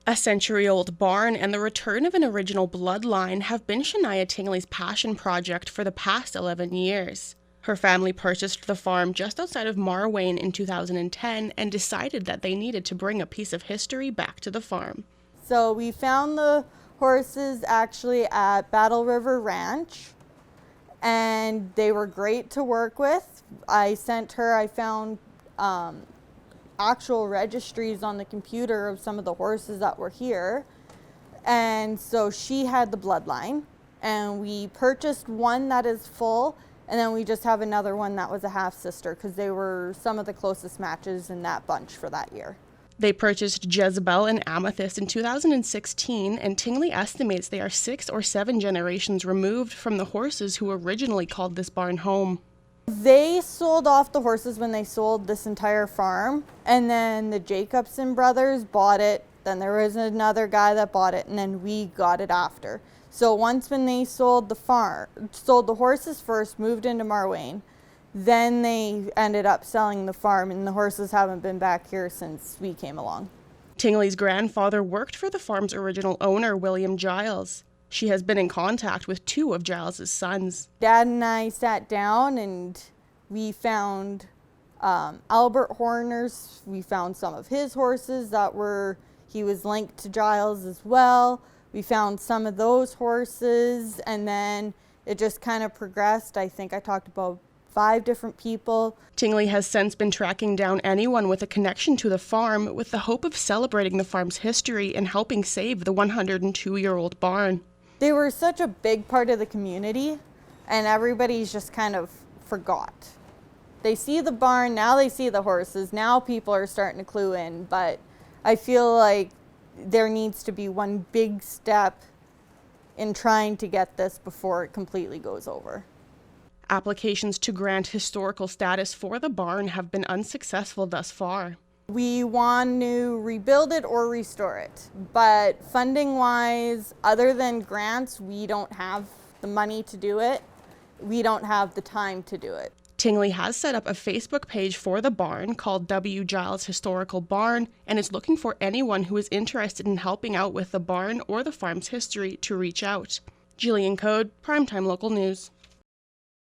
A century-old barn and the return of an original bloodline have been Shania Tingley's passion project for the past 11 years. Her family purchased the farm just outside of Marwayne in 2010 and decided that they needed to bring a piece of history back to the farm. So we found the horses actually at Battle River Ranch, and they were great to work with. I found actual registries on the computer of some of the horses that were here. And so she had the bloodline, and we purchased one that is full, and then we just have another one that was a half sister because they were some of the closest matches in that bunch for that year. They purchased Jezebel and Amethyst in 2016, and Tingley estimates they are 6 or 7 generations removed from the horses who originally called this barn home. They sold off the horses when they sold this entire farm, and then the Jacobson brothers bought it. Then there was another guy that bought it, and then we got it after. So once when they sold the horses first, moved into Marwayne, then they ended up selling the farm, and the horses haven't been back here since we came along. Tingley's grandfather worked for the farm's original owner, William Giles. She has been in contact with 2 of Giles's sons. Dad and I sat down and we found Albert Horner's. We found some of his horses he was linked to Giles as well. We found some of those horses, and then it just kind of progressed. I think I talked about 5 different people. Tingley has since been tracking down anyone with a connection to the farm with the hope of celebrating the farm's history and helping save the 102-year-old barn. They were such a big part of the community, and everybody's just kind of forgot. They see the barn, now they see the horses, now people are starting to clue in, but I feel like there needs to be one big step in trying to get this before it completely goes over. Applications to grant historical status for the barn have been unsuccessful thus far. We want to rebuild it or restore it, but funding-wise, other than grants, we don't have the money to do it. We don't have the time to do it. Tingley has set up a Facebook page for the barn called W. Giles Historical Barn and is looking for anyone who is interested in helping out with the barn or the farm's history to reach out. Jillian Code, Primetime Local News.